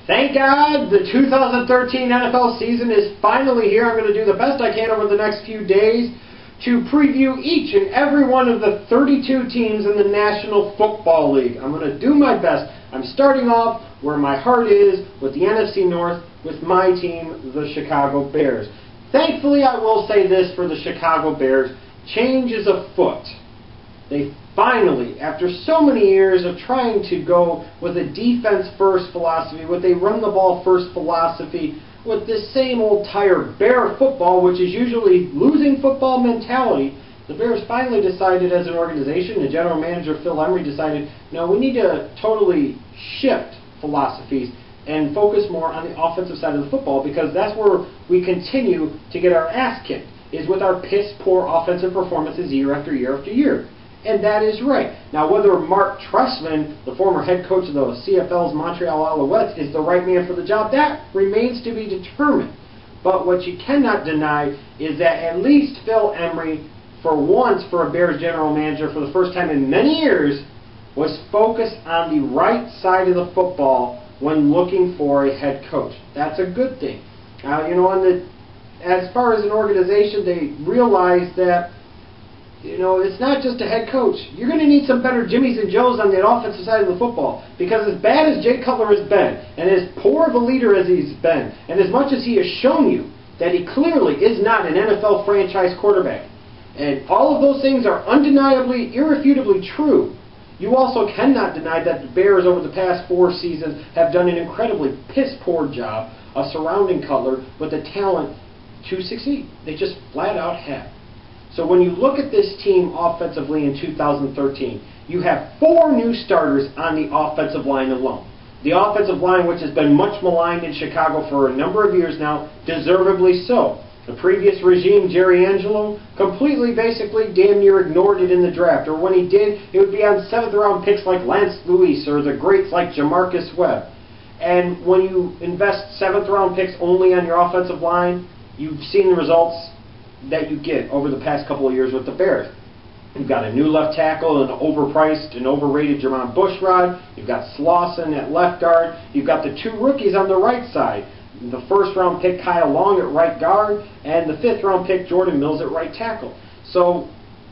Thank God the 2013 NFL season is finally here. I'm going to do the best I can over the next few days to preview each and every one of the 32 teams in the National Football League. I'm going to do my best. I'm starting off where my heart is, with the NFC North, with my team, the Chicago Bears. Thankfully, I will say this for the Chicago Bears: change is afoot. They finally, after so many years of trying to go with a defense-first philosophy, with a run-the-ball-first philosophy, with this same old tired Bear football, which is usually losing football mentality, the Bears finally decided as an organization, and general manager Phil Emery decided, no, we need to totally shift philosophies and focus more on the offensive side of the football, because that's where we continue to get our ass kicked, is with our piss-poor offensive performances year after year after year. And that is right. Now, whether Mark Trestman, the former head coach of the CFL's Montreal Alouettes, is the right man for the job, that remains to be determined. But what you cannot deny is that at least Phil Emery, for once for a Bears general manager for the first time in many years, was focused on the right side of the football when looking for a head coach. That's a good thing. Now, as far as an organization, they realized that it's not just a head coach. You're going to need some better Jimmies and Joes on the offensive side of the football. Because as bad as Jay Cutler has been, and as poor of a leader as he's been, and as much as he has shown you that he clearly is not an NFL franchise quarterback, and all of those things are undeniably, irrefutably true, you also cannot deny that the Bears over the past 4 seasons have done an incredibly piss-poor job of surrounding Cutler with the talent to succeed. They just flat out have. So when you look at this team offensively in 2013, you have 4 new starters on the offensive line alone. The offensive line, which has been much maligned in Chicago for a number of years now, deservedly so. The previous regime, Jerry Angelo, completely, basically, damn near ignored it in the draft. Or when he did, it would be on 7th-round picks like Lance Louis or the greats like Jamarcus Webb. And when you invest 7th-round picks only on your offensive line, you've seen the results that you get over the past couple of years with the Bears. You've got a new left tackle, an overpriced and overrated Jermon Bushrod. You've got Slauson at left guard. You've got the 2 rookies on the right side. The 1st-round pick, Kyle Long, at right guard, and the 5th-round pick, Jordan Mills, at right tackle. So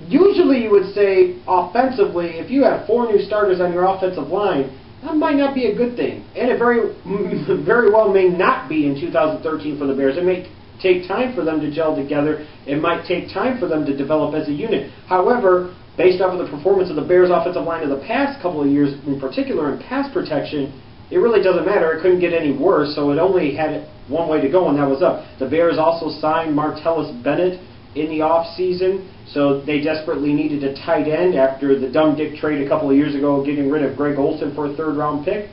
usually you would say, offensively, if you have 4 new starters on your offensive line, that might not be a good thing. And it very well may not be in 2013 for the Bears. It may take time for them to gel together. It might take time for them to develop as a unit. However, based off of the performance of the Bears' offensive line in the past couple of years, in particular in pass protection, it really doesn't matter. It couldn't get any worse, so it only had one way to go, and that was up. The Bears also signed Martellus Bennett in the offseason, so they desperately needed a tight end after the dumb dick trade a couple of years ago, getting rid of Greg Olsen for a 3rd-round pick.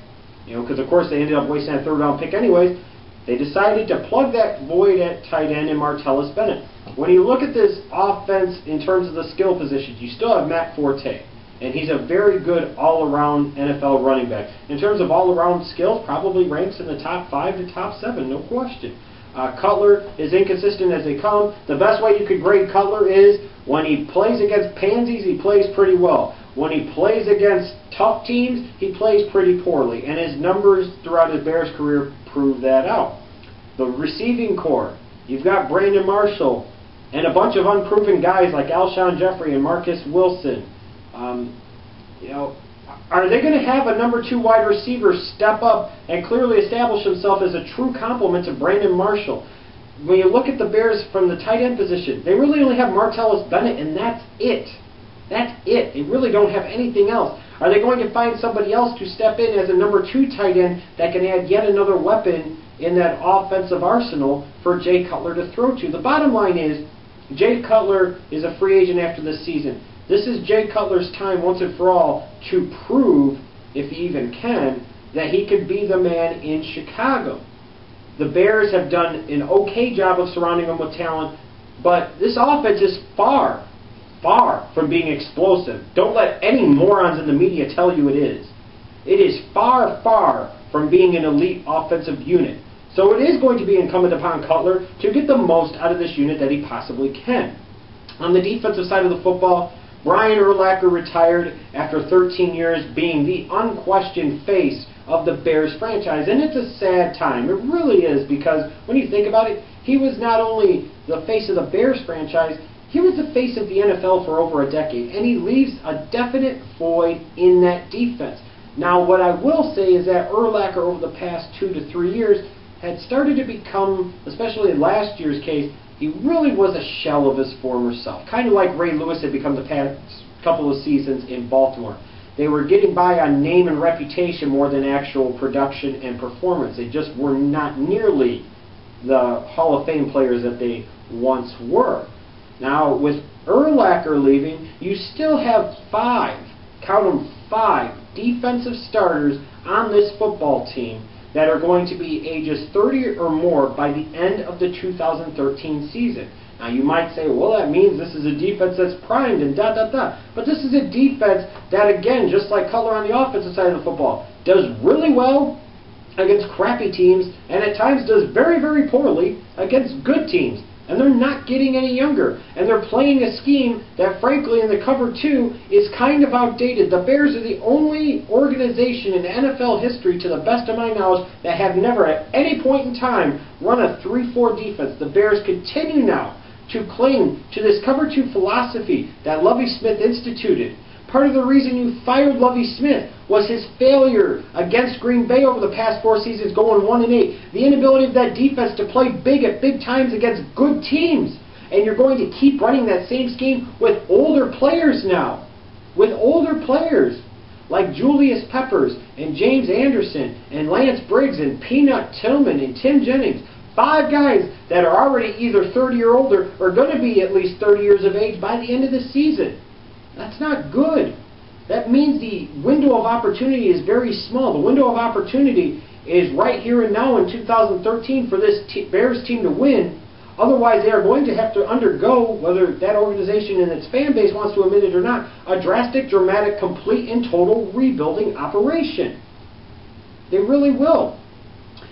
Because of course they ended up wasting that 3rd-round pick anyways. They decided to plug that void at tight end in Martellus Bennett. When you look at this offense in terms of the skill positions, you still have Matt Forte, and he's a very good all-around NFL running back. In terms of all-around skills, probably ranks in the top 5 to top 7, no question. Cutler is inconsistent as they come. The best way you could grade Cutler is when he plays against pansies, he plays pretty well. When he plays against tough teams, he plays pretty poorly. And his numbers throughout his Bears career prove that out. The receiving core, you've got Brandon Marshall and a bunch of unproven guys like Alshon Jeffrey and Marcus Wilson. Are they going to have a number 2 wide receiver step up and clearly establish himself as a true complement to Brandon Marshall? When you look at the Bears from the tight end position, they really only have Martellus Bennett, and that's it. That's it. They really don't have anything else. Are they going to find somebody else to step in as a number 2 tight end that can add yet another weapon in that offensive arsenal for Jay Cutler to throw to? The bottom line is, Jay Cutler is a free agent after this season. This is Jay Cutler's time once and for all to prove, if he even can, that he could be the man in Chicago. The Bears have done an okay job of surrounding him with talent, but this offense is far from being explosive. Don't let any morons in the media tell you it is. It is far from being an elite offensive unit. So it is going to be incumbent upon Cutler to get the most out of this unit that he possibly can. On the defensive side of the football, Brian Urlacher retired after 13 years being the unquestioned face of the Bears franchise. And it's a sad time. It really is, because when you think about it, he was not only the face of the Bears franchise, he was the face of the NFL for over a decade, and he leaves a definite void in that defense. Now, what I will say is that Urlacher, over the past 2 to 3 years, had started to become, especially in last year's case, he really was a shell of his former self. Kind of like Ray Lewis had become the past couple of seasons in Baltimore. They were getting by on name and reputation more than actual production and performance. They just were not nearly the Hall of Fame players that they once were. Now, with Urlacher leaving, you still have 5, count them 5, defensive starters on this football team that are going to be ages 30 or more by the end of the 2013 season. Now, you might say, well, that means this is a defense that's primed and da-da-da. But this is a defense that, again, just like Cutler on the offensive side of the football, does really well against crappy teams and at times does very, very poorly against good teams. And they're not getting any younger. And they're playing a scheme that, frankly, in the cover 2 is kind of outdated. The Bears are the only organization in NFL history, to the best of my knowledge, that have never at any point in time run a 3-4 defense. The Bears continue now to cling to this cover 2 philosophy that Lovie Smith instituted. Part of the reason you fired Lovie Smith was his failure against Green Bay over the past 4 seasons, going 1-8. The inability of that defense to play big at big times against good teams. And you're going to keep running that same scheme with older players now. With older players like Julius Peppers and James Anderson and Lance Briggs and Peanut Tillman and Tim Jennings. 5 guys that are already either 30 or older are going to be at least 30 years of age by the end of the season. That's not good. That means the window of opportunity is very small. The window of opportunity is right here and now in 2013 for this Bears team to win. Otherwise, they are going to have to undergo, whether that organization and its fan base wants to admit it or not, a drastic, dramatic, complete, and total rebuilding operation. They really will.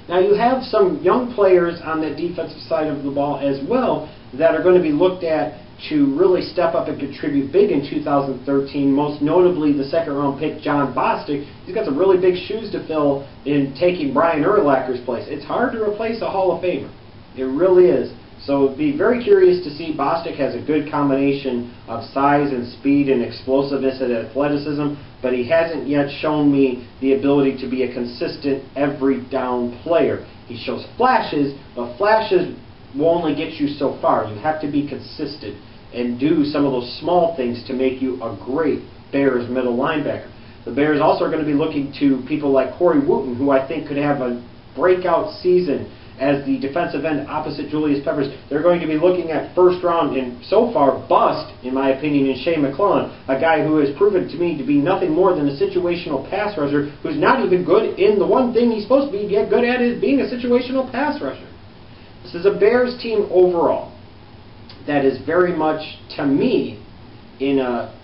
Now, you have some young players on that defensive side of the ball as well that are going to be looked at to really step up and contribute big in 2013, most notably the second-round pick, Jon Bostic. He's got some really big shoes to fill in taking Brian Urlacher's place. It's hard to replace a Hall of Famer. It really is. So be very curious to see. Bostic has a good combination of size and speed and explosiveness and athleticism, but he hasn't yet shown me the ability to be a consistent every-down player. He shows flashes, but flashes will only get you so far. You have to be consistent and do some of those small things to make you a great Bears middle linebacker. The Bears also are going to be looking to people like Corey Wooten, who I think could have a breakout season as the defensive end opposite Julius Peppers. They're going to be looking at first round and so far bust, in my opinion, in Shea McClellan, a guy who has proven to me to be nothing more than a situational pass rusher who's not even good in the one thing he's supposed to be good at, is being a situational pass rusher. This is a Bears team overall that is very much, to me, in a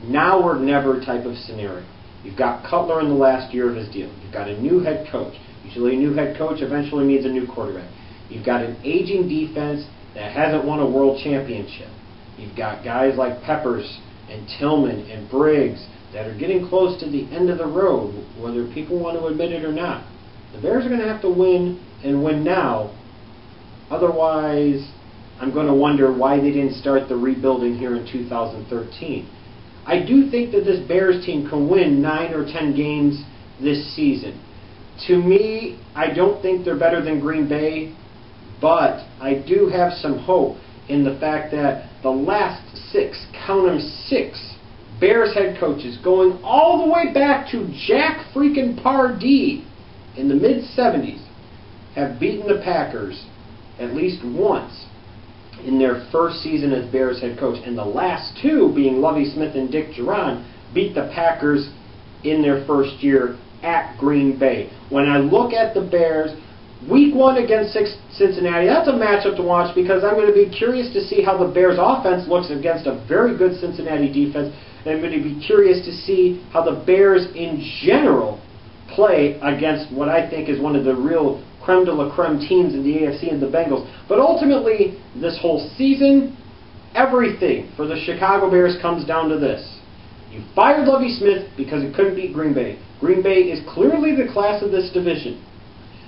now or never type of scenario. You've got Cutler in the last year of his deal. You've got a new head coach. Usually a new head coach eventually means a new quarterback. You've got an aging defense that hasn't won a world championship. You've got guys like Peppers and Tillman and Briggs that are getting close to the end of the road, whether people want to admit it or not. The Bears are going to have to win, and win now. Otherwise, I'm going to wonder why they didn't start the rebuilding here in 2013. I do think that this Bears team can win 9 or 10 games this season. To me, I don't think they're better than Green Bay, but I do have some hope in the fact that the last 6, count them 6, Bears head coaches, going all the way back to Jack freaking Pardee in the mid-70s, have beaten the Packers at least once in their first season as Bears head coach. And the last 2, being Lovie Smith and Dick Jauron, beat the Packers in their first year at Green Bay. When I look at the Bears, Week 1 against Cincinnati, that's a matchup to watch because I'm going to be curious to see how the Bears offense looks against a very good Cincinnati defense. And I'm going to be curious to see how the Bears in general play against what I think is one of the real creme de la creme teams in the AFC, and the Bengals. But ultimately, this whole season, everything for the Chicago Bears comes down to this. You fired Lovie Smith because he couldn't beat Green Bay. Green Bay is clearly the class of this division.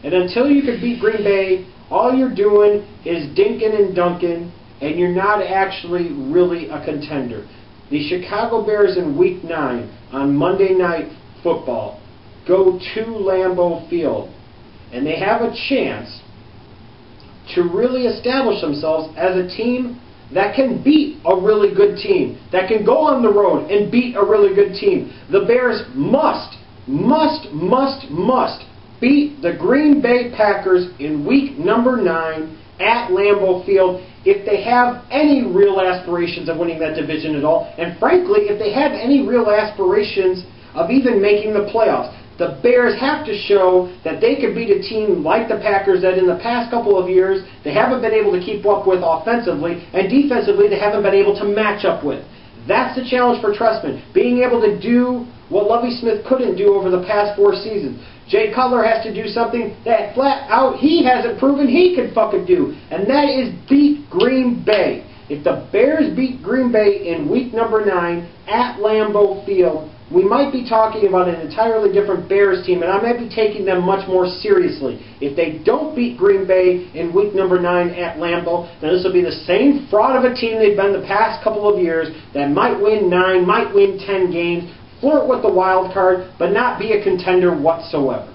And until you can beat Green Bay, all you're doing is dinking and dunking, and you're not actually really a contender. The Chicago Bears in Week 9 on Monday Night Football go to Lambeau Field, and they have a chance to really establish themselves as a team that can beat a really good team, that can go on the road and beat a really good team. The Bears must beat the Green Bay Packers in Week number 9 at Lambeau Field if they have any real aspirations of winning that division at all, and frankly, if they have any real aspirations of even making the playoffs. The Bears have to show that they could beat a team like the Packers that in the past couple of years they haven't been able to keep up with offensively, and defensively they haven't been able to match up with. That's the challenge for Trestman, being able to do what Lovie Smith couldn't do over the past 4 seasons. Jay Cutler has to do something that flat out he hasn't proven he can fucking do, and that is beat Green Bay. If the Bears beat Green Bay in Week number 9 at Lambeau Field, we might be talking about an entirely different Bears team, and I might be taking them much more seriously. If they don't beat Green Bay in Week number 9 at Lambeau, then this will be the same fraud of a team they've been the past couple of years that might win 9, might win 10 games, flirt with the wild card, but not be a contender whatsoever.